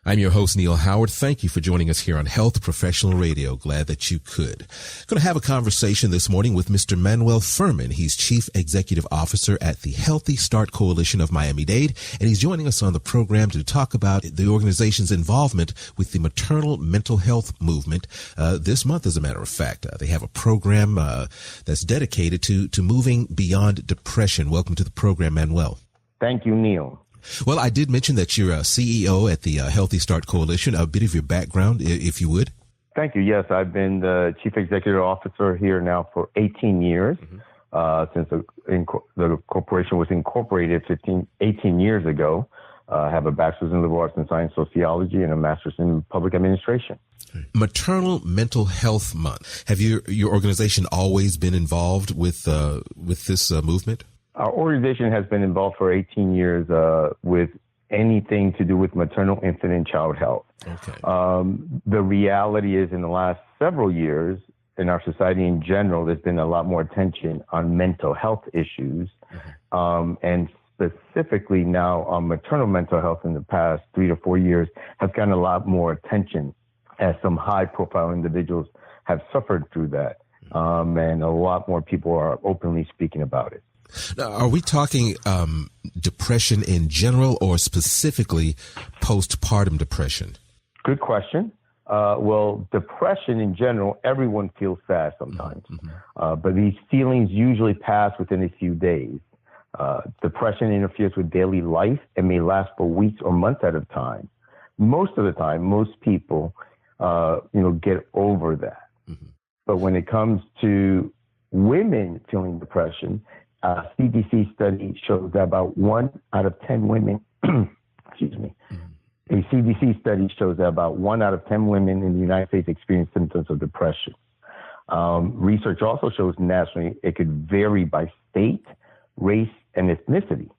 I'm your host, Neil Howard. Thank you for joining us here on Health Professional Radio. Glad that you could. Going to have a conversation this morning with Mr. Manuel Fermin. He's Chief Executive Officer at the Healthy Start Coalition of Miami-Dade, and he's joining us on the program to talk about the organization's involvement with the Maternal Mental Health Movement. This month, as a matter of fact, they have a program that's dedicated to moving beyond depression. Welcome to the program, Manuel. Thank you, Neil. Well, I did mention that you're a CEO at the Healthy Start Coalition. A bit of your background, if you would. Thank you. Yes, I've been the Chief Executive Officer here now for 18 years, since the corporation was incorporated 18 years ago. I have a bachelor's in liberal arts and science sociology and a master's in public administration. Maternal Mental Health Month. Have your organization always been involved with this movement? Our organization has been involved for 18 years with anything to do with maternal, infant, and child health. Okay. The reality is in the last several years, in our society in general, there's been a lot more attention on mental health issues, and specifically now on maternal mental health in the past 3 to 4 years has gotten a lot more attention as some high-profile individuals have suffered through that, and a lot more people are openly speaking about it. Now, are we talking depression in general or specifically postpartum depression? Good question. Well, depression in general, everyone feels sad sometimes, but these feelings usually pass within a few days. Depression interferes with daily life and may last for weeks or months at a time. Most of the time, most people, get over that. But when it comes to women feeling depression, a CDC study shows that about 1 out of 10 women, excuse me, a CDC study shows that about 1 out of 10 women in the United States experience symptoms of depression. Research also shows nationally it could vary by state, race, and ethnicity.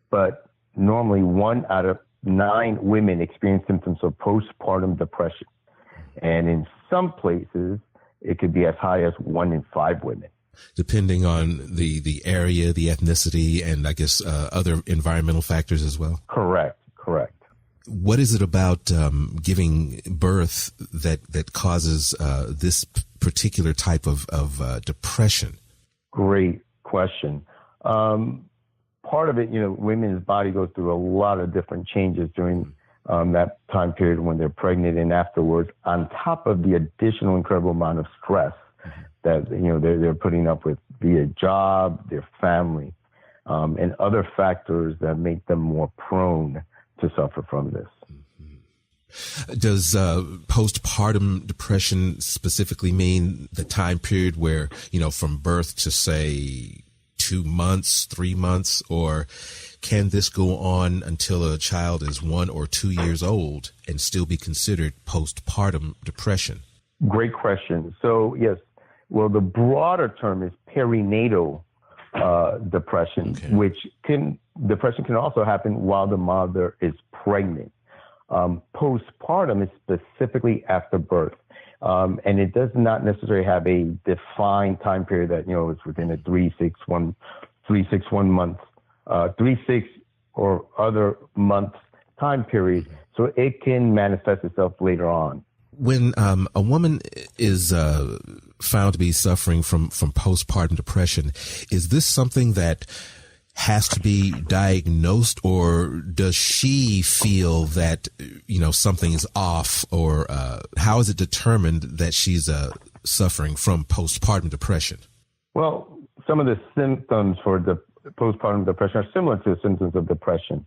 But normally 1 out of 9 women experience symptoms of postpartum depression. And in some places, it could be as high as 1 in 5 women. Depending on the area, the ethnicity, and I guess other environmental factors as well? Correct. What is it about giving birth that causes this particular type of depression? Great question. Part of it, women's body goes through a lot of different changes during that time period when they're pregnant and afterwards, on top of the additional incredible amount of stress that they're putting up with via job, their family, and other factors that make them more prone to suffer from this. Does postpartum depression specifically mean the time period where, from birth to say 2 months, 3 months, or can this go on until a child is 1 or 2 years old and still be considered postpartum depression? Great question. So, yes. Well, the broader term is perinatal depression, depression can also happen while the mother is pregnant. Postpartum is specifically after birth, and it does not necessarily have a defined time period that it's within a 3-6-1 month, 3-6 or other months time period. So it can manifest itself later on. When a woman is found to be suffering from postpartum depression, is this something that has to be diagnosed, or does she feel that something is off, or how is it determined that she's suffering from postpartum depression? Well, some of the symptoms for the postpartum depression are similar to the symptoms of depression,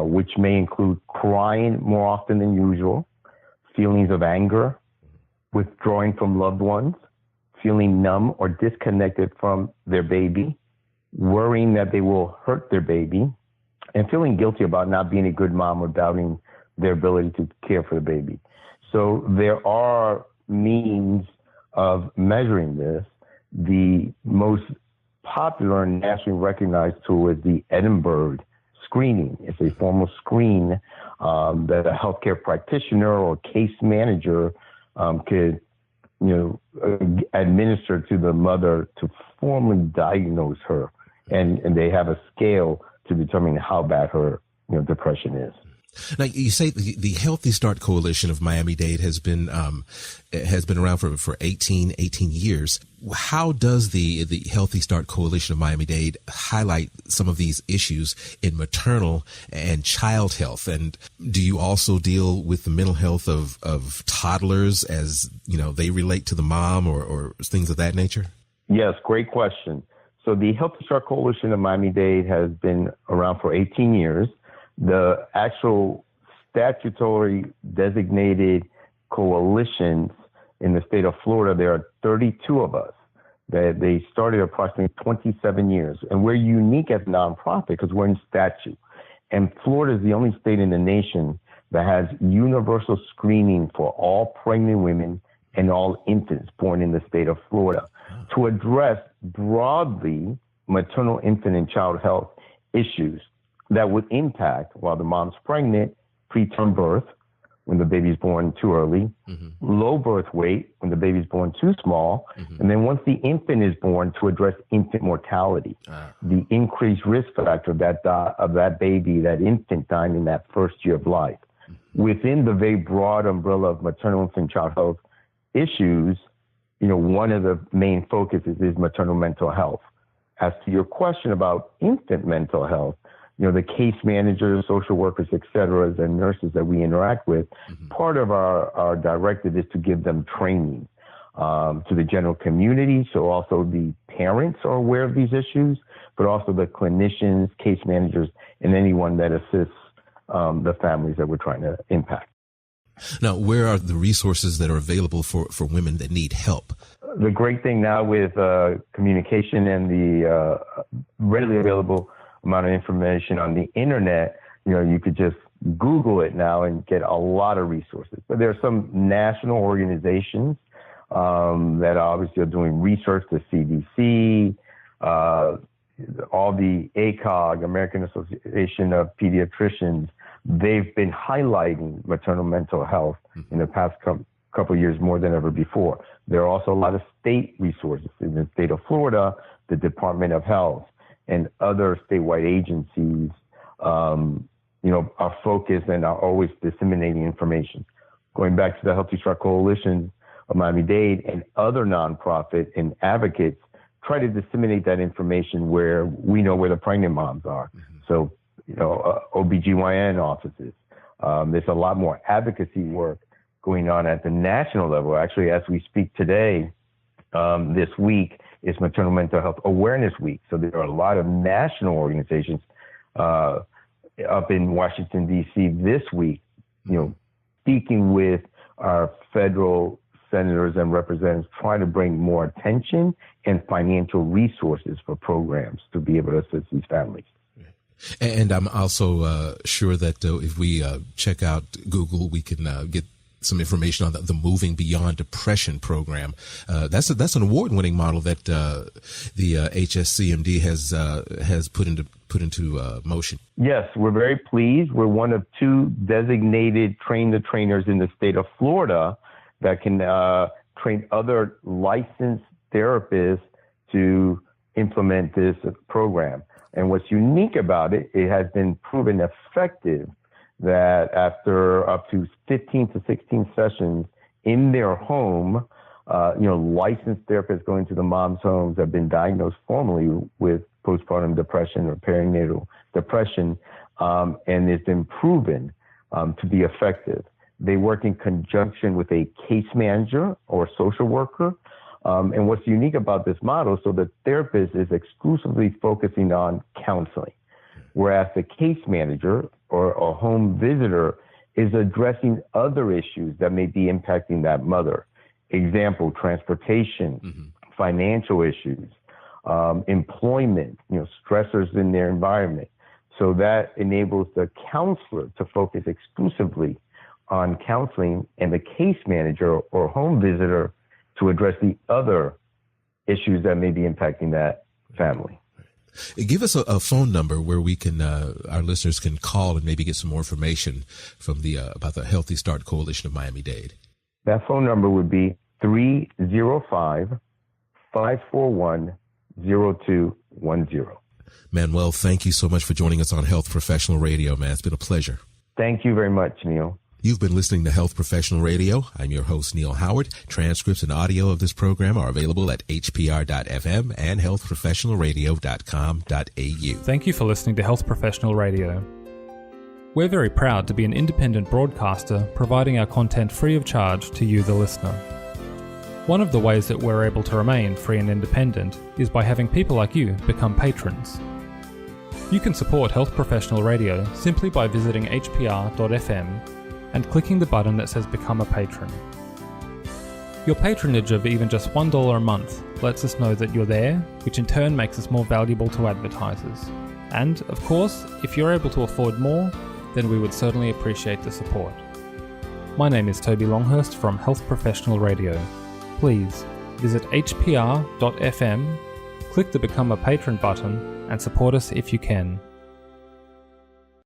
which may include crying more often than usual, feelings of anger, withdrawing from loved ones, feeling numb or disconnected from their baby, worrying that they will hurt their baby, and feeling guilty about not being a good mom or doubting their ability to care for the baby. So there are means of measuring this. The most popular and nationally recognized tool is the Edinburgh screening. It's a formal screen that a healthcare practitioner or case manager could, administer to the mother to formally diagnose her, and they have a scale to determine how bad her depression is. Now, you say the Healthy Start Coalition of Miami-Dade has been around for 18 years. How does the Healthy Start Coalition of Miami-Dade highlight some of these issues in maternal and child health? And do you also deal with the mental health of toddlers as, they relate to the mom or things of that nature? Yes, great question. So the Healthy Start Coalition of Miami-Dade has been around for 18 years. The actual statutory designated coalitions in the state of Florida, there are 32 of us. They started approximately 27 years. And we're unique as a nonprofit because we're in statute. And Florida is the only state in the nation that has universal screening for all pregnant women and all infants born in the state of Florida to address broadly maternal, infant, and child health issues that would impact while the mom's pregnant, preterm birth, when the baby's born too early, low birth weight, when the baby's born too small, and then once the infant is born, to address infant mortality, the increased risk factor of that baby, that infant dying in that first year of life. Within the very broad umbrella of maternal, infant, child health issues, one of the main focuses is maternal mental health. As to your question about infant mental health, the case managers, social workers, et cetera, and nurses that we interact with, part of our directive is to give them training to the general community. So also the parents are aware of these issues, but also the clinicians, case managers, and anyone that assists the families that we're trying to impact. Now, where are the resources that are available for women that need help? The great thing now with communication and the readily available amount of information on the internet, you could just Google it now and get a lot of resources. But there are some national organizations that obviously are doing research, the CDC, all the ACOG, American Association of Pediatricians. They've been highlighting maternal mental health in the past couple of years more than ever before. There are also a lot of state resources in the state of Florida, the Department of Health, and other statewide agencies, are focused and are always disseminating information. Going back to the Healthy Start Coalition of Miami-Dade and other nonprofit and advocates try to disseminate that information where we know where the pregnant moms are. So, OBGYN offices. There's a lot more advocacy work going on at the national level. Actually, as we speak today, this week, is Maternal Mental Health Awareness Week. So there are a lot of national organizations up in Washington, D.C. this week, speaking with our federal senators and representatives, trying to bring more attention and financial resources for programs to be able to assist these families. And I'm also sure that if we check out Google, we can get some information on the Moving Beyond Depression program. That's an award-winning model that the HSCMD has put into motion. Yes, we're very pleased. We're one of two designated train-the-trainers in the state of Florida that can train other licensed therapists to implement this program. And what's unique about it, it has been proven effective that after up to 15 to 16 sessions in their home, licensed therapists going to the moms' homes have been diagnosed formally with postpartum depression or perinatal depression, and it's been proven to be effective. They work in conjunction with a case manager or social worker. And what's unique about this model, so the therapist is exclusively focusing on counseling, whereas the case manager or a home visitor is addressing other issues that may be impacting that mother. Example, transportation, financial issues, employment, stressors in their environment. So that enables the counselor to focus exclusively on counseling and the case manager or home visitor to address the other issues that may be impacting that family. Give us a phone number where we can, our listeners can call and maybe get some more information from about the Healthy Start Coalition of Miami-Dade. That phone number would be 305-541-0210. Manuel, thank you so much for joining us on Health Professional Radio, man. It's been a pleasure. Thank you very much, Neil. You've been listening to Health Professional Radio. I'm your host, Neil Howard. Transcripts and audio of this program are available at hpr.fm and healthprofessionalradio.com.au. Thank you for listening to Health Professional Radio. We're very proud to be an independent broadcaster providing our content free of charge to you, the listener. One of the ways that we're able to remain free and independent is by having people like you become patrons. You can support Health Professional Radio simply by visiting hpr.fm and clicking the button that says Become a Patron. Your patronage of even just $1 a month lets us know that you're there, which in turn makes us more valuable to advertisers. And, of course, if you're able to afford more, then we would certainly appreciate the support. My name is Toby Longhurst from Health Professional Radio. Please visit hpr.fm, click the Become a Patron button, and support us if you can.